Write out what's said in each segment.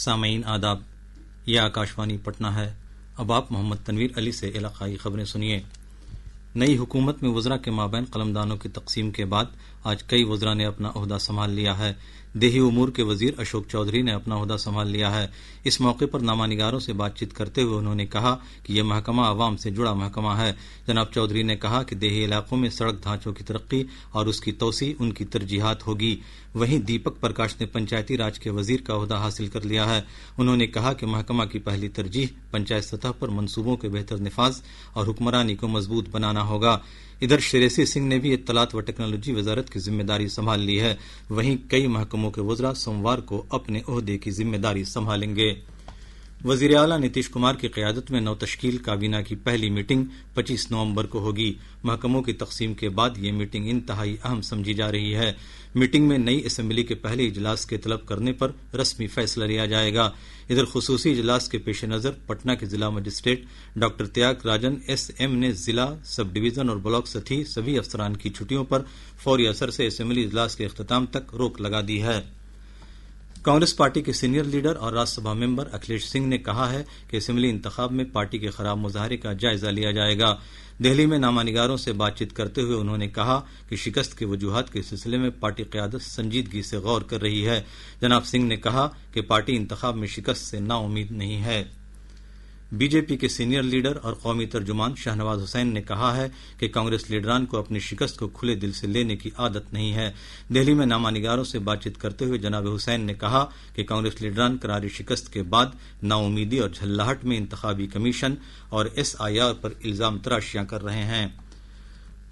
سامعین آداب، یہ آکاشوانی پٹنہ ہے۔ اب آپ محمد تنویر علی سے علاقائی خبریں سنیے۔ نئی حکومت میں وزراء کے مابین قلمدانوں کی تقسیم کے بعد آج کئی وزراء نے اپنا عہدہ سنبھال لیا ہے۔ دیہی امور کے وزیر اشوک چودھری نے اپنا عہدہ سنبھال لیا ہے۔ اس موقع پر نامہ نگاروں سے بات چیت کرتے ہوئے انہوں نے کہا کہ یہ محکمہ عوام سے جڑا محکمہ ہے۔ جناب چودھری نے کہا کہ دیہی علاقوں میں سڑک ڈھانچوں کی ترقی اور اس کی توسیع ان کی ترجیحات ہوگی۔ وہیں دیپک پرکاش نے پنچایتی راج کے وزیر کا عہدہ حاصل کر لیا ہے۔ انہوں نے کہا کہ محکمہ کی پہلی ترجیح پنچایت سطح پر منصوبوں کے بہتر نفاذ اور حکمرانی کو مضبوط بنانا ہوگا۔ ادھر شریسی سنگھ نے بھی اطلاعات و ٹیکنالوجی وزارت کی ذمہ داری سنبھال لی ہے۔ وہیں کئی محکموں کے وزراء سوموار کو اپنے عہدے کی ذمہ داری سنبھالیں گے۔ وزیر اعلیٰ نتیش کمار کی قیادت میں نو تشکیل کابینہ کی پہلی میٹنگ 25 نومبر کو ہوگی۔ محکموں کی تقسیم کے بعد یہ میٹنگ انتہائی اہم سمجھی جا رہی ہے۔ میٹنگ میں نئی اسمبلی کے پہلے اجلاس کے طلب کرنے پر رسمی فیصلہ لیا جائے گا۔ ادھر خصوصی اجلاس کے پیش نظر پٹنہ کے ضلع magistrate doctor Tyag Rajan S M نے ضلع، سب ڈویژن اور بلاک سطحی سبھی افسران کی چھٹیوں پر فوری اثر سے اسمبلی اجلاس کے اختتام تک روک لگا دی ہے۔ کانگریس پارٹی کے سینئر لیڈر اور راجیہ سبھا ممبر اکھلیش سنگھ نے کہا ہے کہ اسمبلی انتخاب میں پارٹی کے خراب مظاہرے کا جائزہ لیا جائے گا۔ دہلی میں نامہ نگاروں سے بات چیت کرتے ہوئے انہوں نے کہا کہ شکست کے وجوہات کے سلسلے میں پارٹی قیادت سنجیدگی سے غور کر رہی ہے۔ جناب سنگھ نے کہا کہ پارٹی انتخاب میں شکست سے نا امید نہیں ہے۔ بی جے پی کے سینئر لیڈر اور قومی ترجمان شاہنواز حسین نے کہا ہے کہ کانگریس لیڈران کو اپنی شکست کو کھلے دل سے لینے کی عادت نہیں ہے۔ دہلی میں نامہ نگاروں سے بات چیت کرتے ہوئے جناب حسین نے کہا کہ کانگریس لیڈران کراری شکست کے بعد نا امیدی اور جھلاہٹ میں انتخابی کمیشن اور ایس آئی آر پر الزام تراشیاں کر رہے ہیں۔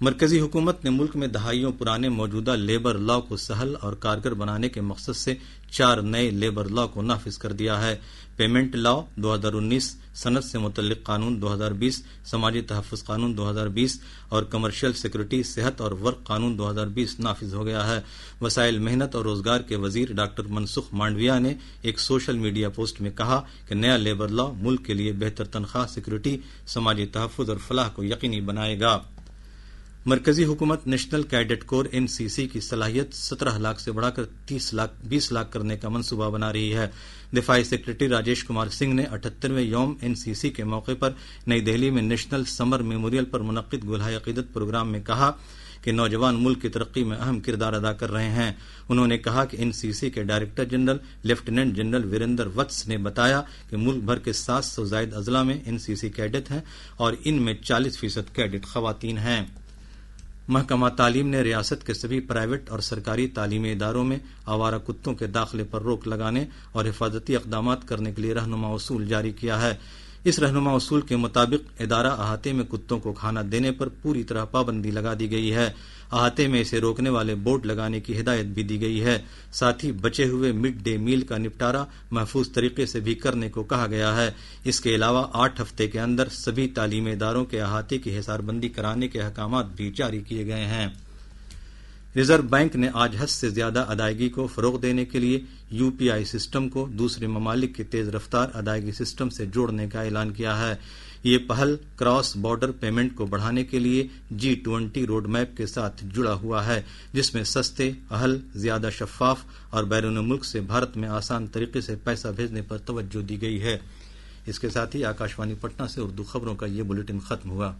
مرکزی حکومت نے ملک میں دہائیوں پرانے موجودہ لیبر لا کو سہل اور کارگر بنانے کے مقصد سے 4 نئے لیبر لا کو نافذ کر دیا ہے۔ پیمنٹ لا 2019، صنعت سے متعلق قانون 2020، سماجی تحفظ قانون 2020 اور کمرشل سیکورٹی، صحت اور ورک قانون 2020 نافذ ہو گیا ہے۔ وسائل محنت اور روزگار کے وزیر ڈاکٹر منسکھ مانڈویا نے ایک سوشل میڈیا پوسٹ میں کہا کہ نیا لیبر لا ملک کے لیے بہتر تنخواہ، سیکورٹی، سماجی تحفظ اور فلاح کو یقینی بنائے گا۔ مرکزی حکومت نیشنل کیڈٹ کور این سی سی کی صلاحیت 17 لاکھ سے بڑھا کر 20 لاکھ کرنے کا منصوبہ بنا رہی ہے۔ دفاعی سیکرٹری راجیش کمار سنگھ نے 78ویں یوم این سی سی کے موقع پر نئی دہلی میں نیشنل سمر میموریل پر منعقد گلہائے عقیدت پروگرام میں کہا کہ نوجوان ملک کی ترقی میں اہم کردار ادا کر رہے ہیں۔ انہوں نے کہا کہ این سی سی کے director general lieutenant general Virendra Vats نے بتایا کہ ملک بھر کے 700 زائد اضلاع میں این سی سی کیڈٹ ہیں اور ان میں 40% کیڈٹ خواتین ہیں۔ محکمہ تعلیم نے ریاست کے سبھی پرائیویٹ اور سرکاری تعلیمی اداروں میں آوارہ کتوں کے داخلے پر روک لگانے اور حفاظتی اقدامات کرنے کے لیے رہنما اصول جاری کیا ہے۔ اس رہنما اصول کے مطابق ادارہ احاطے میں کتوں کو کھانا دینے پر پوری طرح پابندی لگا دی گئی ہے۔ احاطے میں اسے روکنے والے بورڈ لگانے کی ہدایت بھی دی گئی ہے۔ ساتھ ہی بچے ہوئے مڈ ڈے میل کا نپٹارہ محفوظ طریقے سے بھی کرنے کو کہا گیا ہے۔ اس کے علاوہ 8 ہفتے کے اندر سبھی تعلیمی اداروں کے احاطے کی حصار بندی کرانے کے احکامات بھی جاری کیے گئے ہیں۔ ریزرو بینک نے آج حد سے زیادہ ادائیگی کو فروغ دینے کے لیے یو پی آئی سسٹم کو دوسرے ممالک کے تیز رفتار ادائیگی سسٹم سے جوڑنے کا اعلان کیا ہے۔ یہ پہل کراس بارڈر پیمنٹ کو بڑھانے کے لیے G20 روڈ میپ کے ساتھ جڑا ہوا ہے، جس میں سستے، اہل، زیادہ شفاف اور بیرون ملک سے بھارت میں آسان طریقے سے پیسہ بھیجنے پر توجہ دی گئی ہے۔ اس کے ساتھ ہی آکاشوانی پٹنہ سے اردو خبروں کا یہ بلیٹن ختم ہوا۔